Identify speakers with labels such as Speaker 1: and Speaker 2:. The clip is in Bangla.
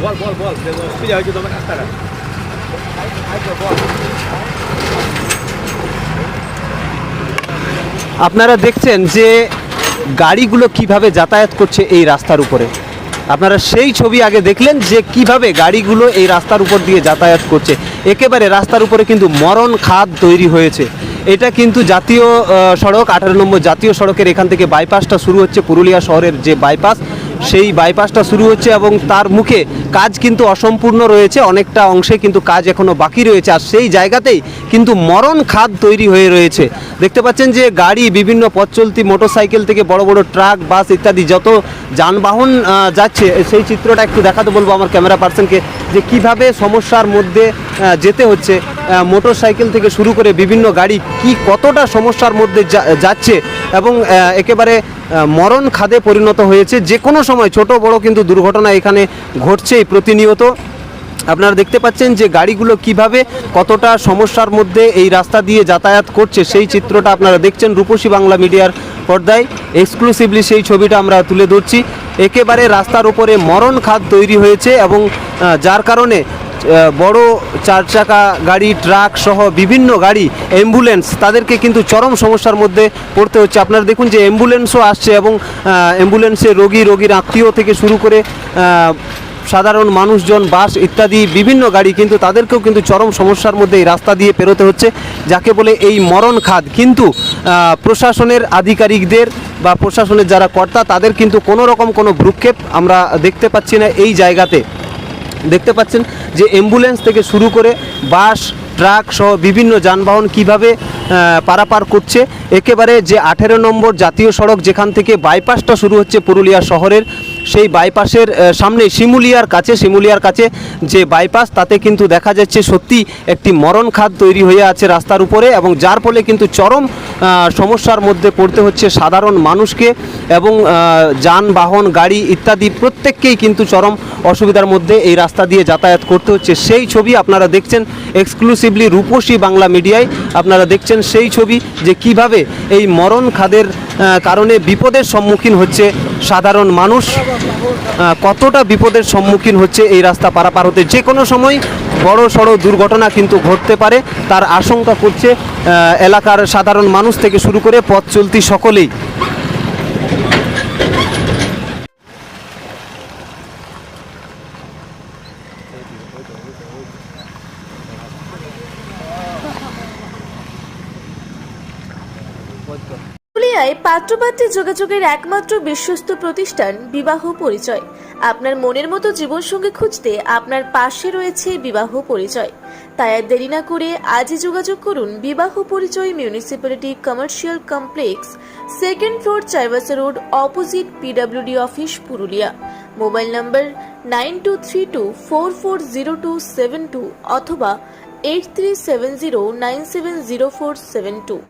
Speaker 1: বল বল বল অসুবিধা হয়েছে তোমার রাস্তাটা বল। আপনারা দেখছেন যে গাড়িগুলো কিভাবে যাতায়াত করছে এই রাস্তার উপরে। আপনারা সেই ছবি আগে দেখলেন যে কিভাবে গাড়িগুলো এই রাস্তার উপর দিয়ে যাতায়াত করছে। একেবারে রাস্তার উপরে কিন্তু মরণ খাদ তৈরি হয়েছে। এটা কিন্তু জাতীয় সড়ক 18 নম্বর জাতীয় সড়কের এখান থেকে বাইপাসটা শুরু হচ্ছে, পুরুলিয়া শহরের যে বাইপাস সেই বাইপাসটা শুরু হচ্ছে এবং তার মুখে কাজ কিন্তু অসম্পূর্ণ রয়েছে, অনেকটা অংশে কিন্তু কাজ এখনও বাকি রয়েছে। আর সেই জায়গাতেই কিন্তু মরণ খাদ তৈরি হয়ে রয়েছে। দেখতে পাচ্ছেন যে গাড়ি, বিভিন্ন পথ চলতি মোটরসাইকেল থেকে বড় বড় ট্রাক, বাস ইত্যাদি যত যানবাহন যাচ্ছে, সেই চিত্রটা একটু দেখাতে বলবো আমার ক্যামেরা পার্সনকে যে কিভাবে সমস্যার মধ্যে যেতে হচ্ছে। মোটরসাইকেল থেকে শুরু করে বিভিন্ন গাড়ি কি কতটা সমস্যার মধ্যে যাচ্ছে এবং একেবারে মরণ খাদে পরিণত হয়েছে। যে কোনো সময় ছোট বড় কিন্তু দুর্ঘটনা এখানে ঘটছেই প্রতিনিয়ত। আপনারা দেখতে পাচ্ছেন যে গাড়িগুলো কিভাবে কতটা সমস্যার মধ্যে এই রাস্তা দিয়ে যাতায়াত করছে, সেই চিত্রটা আপনারা দেখছেন রূপসী বাংলা মিডিয়ার পর্দায়। এক্সক্লুসিভলি সেই ছবিটা আমরা তুলে ধরছি। একেবারে রাস্তার উপরে মরণ খাদ তৈরি হয়েছে এবং যার কারণে বড় 4 চাকা গাড়ি, ট্রাক সহ বিভিন্ন গাড়ি, অ্যাম্বুলেন্স, তাদেরকে কিন্তু চরম সমস্যার মধ্যে পড়তে হচ্ছে। আপনারা দেখুন যে অ্যাম্বুলেন্সও আসছে এবং অ্যাম্বুলেন্সে রোগীর আত্মীয় থেকে শুরু করে সাধারণ মানুষজন, বাস ইত্যাদি বিভিন্ন গাড়ি কিন্তু তাদেরকেও কিন্তু চরম সমস্যার মধ্যে এই রাস্তা দিয়ে পেরোতে হচ্ছে, যাকে বলে এই মরণ খাদ। কিন্তু প্রশাসনের আধিকারিকদের বা প্রশাসনের যারা কর্তা, তাদের কিন্তু কোনো রকম কোনো ভ্রুক্ষেপ আমরা দেখতে পাচ্ছি না এই জায়গাতে। দেখতে পাচ্ছেন যে অ্যাম্বুলেন্স থেকে শুরু করে বাস, ট্রাক সহ বিভিন্ন যানবাহন কিভাবে পারাপার করছে। একেবারে যে 18 নম্বর জাতীয় সড়ক যেখান থেকে বাইপাসটা শুরু হচ্ছে পুরুলিয়া শহরের, সেই বাইপাসের সামনে শিমুলিয়ার কাছে যে বাইপাস, তাতে কিন্তু দেখা যাচ্ছে সত্যি একটি মরণ খাদ তৈরি হয়ে আছে রাস্তার উপরে এবং যার ফলে কিন্তু চরম সমস্যার মধ্যে পড়তে হচ্ছে সাধারণ মানুষকে এবং যানবাহন, গাড়ি ইত্যাদি প্রত্যেককেই কিন্তু চরম অসুবিধার মধ্যে এই রাস্তা দিয়ে যাতায়াত করতে হচ্ছে। সেই ছবি আপনারা দেখছেন এক্সক্লুসিভলি রূপসী বাংলা মিডিয়ায়। আপনারা দেখছেন সেই ছবি যে কিভাবে এই মরণ খাদের কারণে বিপদের সম্মুখীন হচ্ছে সাধারণ মানুষ, কতটা বিপদের সম্মুখীন হচ্ছে এই রাস্তা পারাপার হতে। যে কোনো সময় বড় সড়ো দুর্ঘটনা কিন্তু ঘটতে পারে, তার আশঙ্কা করছে এলাকার সাধারণ মানুষ থেকে শুরু করে পথ চলতি সকলেই।
Speaker 2: পুরুলিয়ায় পাত্রপাত্রী যোগাযোগের একমাত্র বিশ্বস্ত প্রতিষ্ঠান বিবাহ পরিচয়। আপনার মনের মতো জীবনসঙ্গী খুঁজতে আপনার পাশে রয়েছে বিবাহ পরিচয়। তাই আর দেরি না করে আজই যোগাযোগ করুন বিবাহ পরিচয়, municipality commercial complex, 2nd floor, Chaibasa road, opposite PWD office, Purulia. Mobile নম্বর 9232440272 অথবা 8370970472।